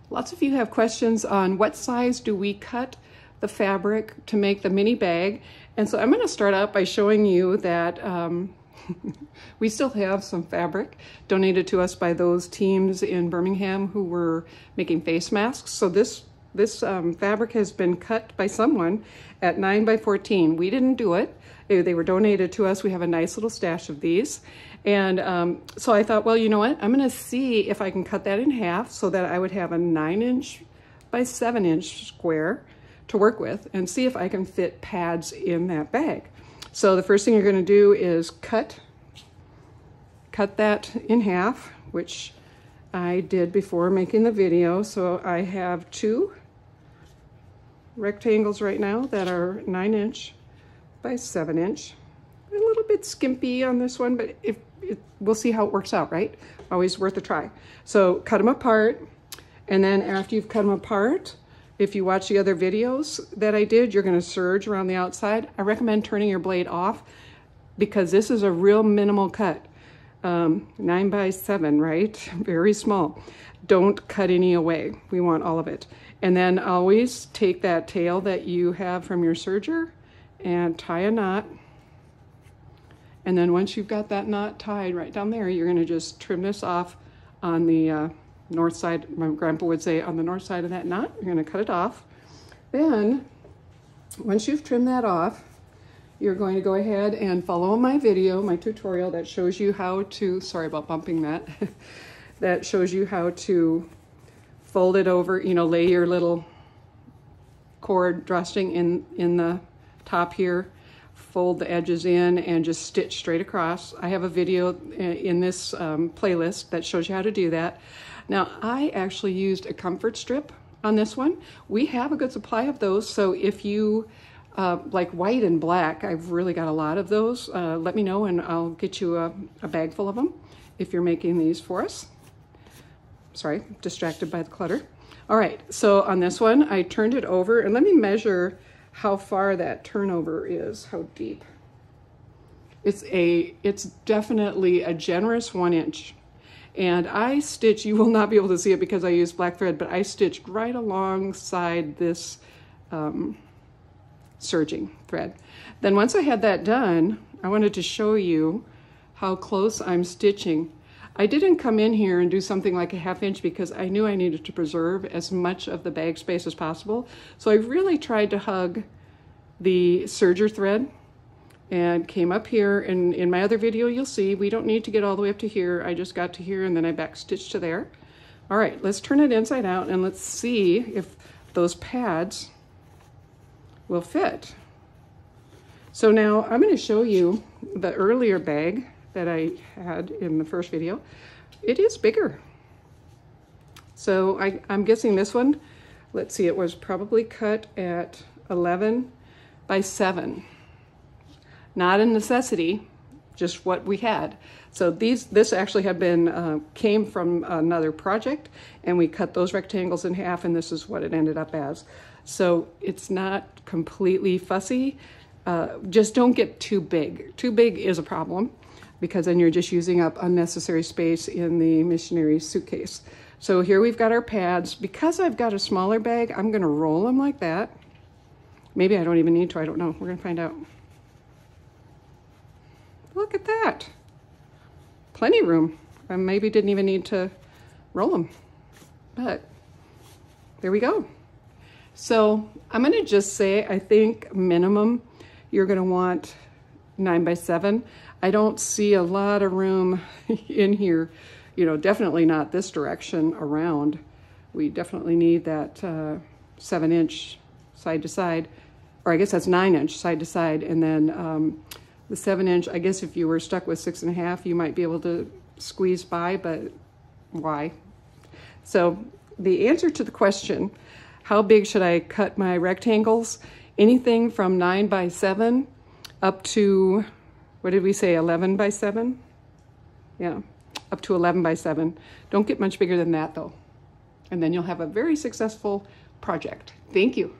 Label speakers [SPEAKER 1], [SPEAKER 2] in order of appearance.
[SPEAKER 1] Lots of you have questions on what size do we cut the fabric to make the mini bag. And so I'm going to start out by showing you that we still have some fabric donated to us by those teams in Birmingham who were making face masks. So this fabric has been cut by someone at 9 by 14. We didn't do it. They were donated to us. We have a nice little stash of these. And so I thought, well, you know what? I'm going to see if I can cut that in half so that I would have a 9-inch by 7-inch square to work with and see if I can fit pads in that bag. So the first thing you're going to do is cut that in half, which I did before making the video. So I have 2 rectangles right now that are 9-inch by 7-inch. A little bit skimpy on this one, but we'll see how it works out, right? Always worth a try. So cut them apart, and then after you've cut them apart, if you watch the other videos that I did, you're going to serge around the outside. I recommend turning your blade off because this is a real minimal cut. 9 by 7, right? Very small. Don't cut any away. We want all of it. And then always take that tail that you have from your serger and tie a knot. And then once you've got that knot tied right down there, you're going to just trim this off on the north side. My grandpa would say on the north side of that knot, you're going to cut it off. Then once you've trimmed that off, you're going to go ahead and follow my video, my tutorial that shows you how to, sorry about bumping that, that shows you how to fold it over, you know, lay your little cord drawstring in the top here, fold the edges in and just stitch straight across. I have a video in this playlist that shows you how to do that. Now, I actually used a comfort strip on this one. We have a good supply of those, so if you like white and black, I've really got a lot of those. Let me know and I'll get you a bag full of them if you're making these for us. Sorry, distracted by the clutter. All right, so on this one, I turned it over, and let me measure how far that turnover is, how deep. It's definitely a generous 1 inch. And I stitch, you will not be able to see it because I use black thread, but I stitched right alongside this serging thread. Then once I had that done, I wanted to show you how close I'm stitching. I didn't come in here and do something like a 1/2 inch because I knew I needed to preserve as much of the bag space as possible. So I really tried to hug the serger thread and came up here, and in my other video you'll see we don't need to get all the way up to here. I just got to here and then I back stitched to there. All right, let's turn it inside out and let's see if those pads will fit. So now I'm going to show you the earlier bag that I had in the first video. It is bigger. So I'm guessing this one, let's see, it was probably cut at 11 by 7. Not a necessity, just what we had. So this actually had been, came from another project, and we cut those rectangles in half, and this is what it ended up as. So it's not completely fussy. Just don't get too big. Too big is a problem, because then you're just using up unnecessary space in the missionary suitcase. So here we've got our pads. Because I've got a smaller bag, I'm gonna roll them like that. Maybe I don't even need to, I don't know. We're gonna find out. Look at that. Plenty of room. I maybe didn't even need to roll them, but there we go. So I'm gonna just say, I think minimum, you're gonna want 9 by 7. I don't see a lot of room in here, you know, definitely not this direction around. We definitely need that 7-inch side to side, or I guess that's 9-inch side to side. And then the 7-inch, I guess if you were stuck with 6.5, you might be able to squeeze by, but why? So the answer to the question, how big should I cut my rectangles? Anything from 9 by 7 up to, what did we say, 11 by 7? Yeah, up to 11 by 7. Don't get much bigger than that though. And then you'll have a very successful project. Thank you.